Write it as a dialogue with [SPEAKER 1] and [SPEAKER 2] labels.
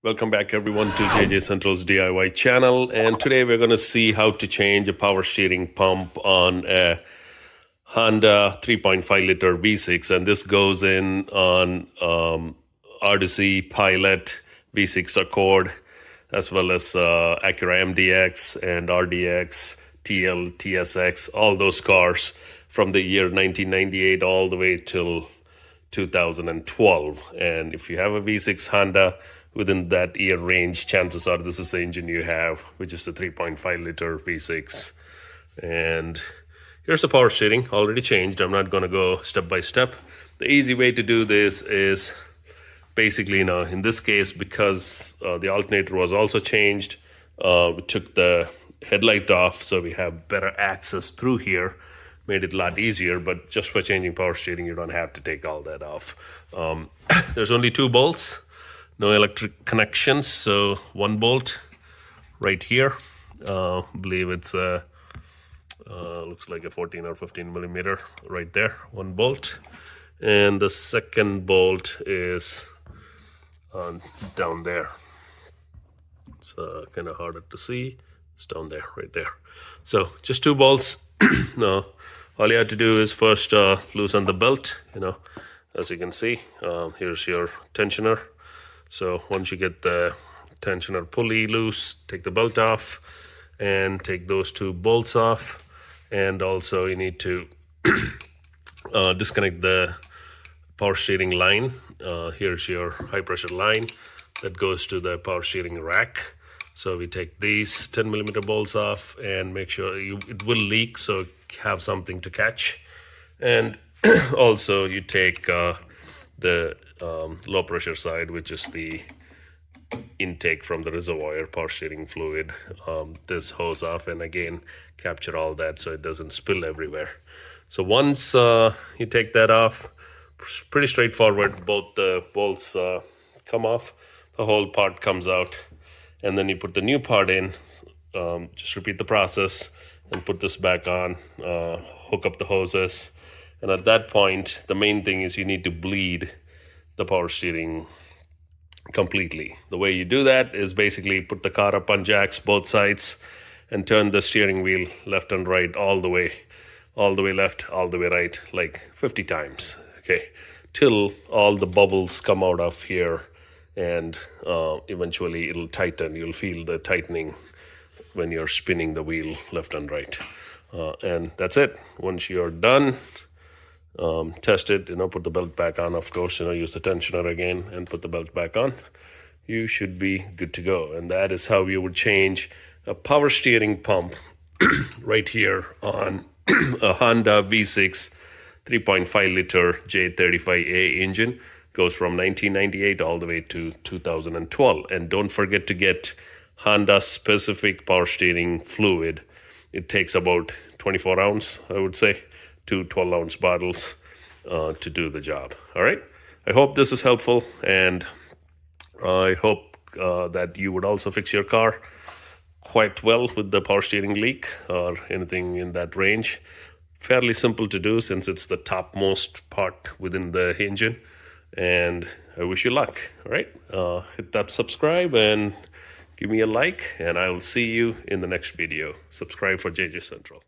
[SPEAKER 1] Welcome back everyone to JJ Central's DIY channel, and today we're going to see how to change a power steering pump on a Honda 3.5 liter V6, and this goes in on Odyssey, Pilot, V6 Accord, as well as Acura MDX and RDX, TL, TSX, all those cars from the year 1998 all the way till 2012. And if you have a V6 Honda within that year range, chances are this is the engine you have, which is the 3.5 liter V6. And here's the power steering already changed. I'm not going to go step by step. The easy way to do this is basically, in this case, because the alternator was also changed, we took the headlight off so we have better access through here. Made it a lot easier, but just for changing power steering, you don't have to take all that off. There's only 2 bolts, no electric connections, so 1 bolt right here. I believe it's looks like a 14 or 15 millimeter right there, 1 bolt. And the second bolt is down there. It's kind of harder to see. It's down there, right there. So just 2 bolts. No, all you have to do is first loosen the belt. As you can see, here's your tensioner. So once you get the tensioner pulley loose, take the belt off and take those 2 bolts off. And also you need to disconnect the power steering line. Here's your high pressure line that goes to the power steering rack. So we take these 10 millimeter bolts off and make sure it will leak, so have something to catch. And also you take the low pressure side, which is the intake from the reservoir power steering fluid, this hose off, and again capture all that so it doesn't spill everywhere. So once you take that off, pretty straightforward. Both the bolts come off, the whole part comes out, and then you put the new part in. Just repeat the process and put this back on, hook up the hoses, and at that point the main thing is you need to bleed the power steering completely. The way you do that is basically put the car up on jacks both sides and turn the steering wheel left and right, all the way left, all the way right, like 50 times, okay, till all the bubbles come out of here, and eventually it'll tighten. You'll feel the tightening when you're spinning the wheel left and right, and that's it. Once you're done, test it, put the belt back on, of course, use the tensioner again and put the belt back on. You should be good to go. And that is how you would change a power steering pump right here on a Honda V6 3.5 liter J35A engine. Goes from 1998 all the way to 2012. And don't forget to get Honda specific power steering fluid. It takes about 24 ounce, I would say, 2 12-ounce bottles to do the job. All right, I hope this is helpful, and I hope that you would also fix your car quite well with the power steering leak or anything in that range. Fairly simple to do since it's the topmost part within the engine. And I wish you luck. All right, hit that subscribe and give me a like, and I will see you in the next video. Subscribe for JJ Central.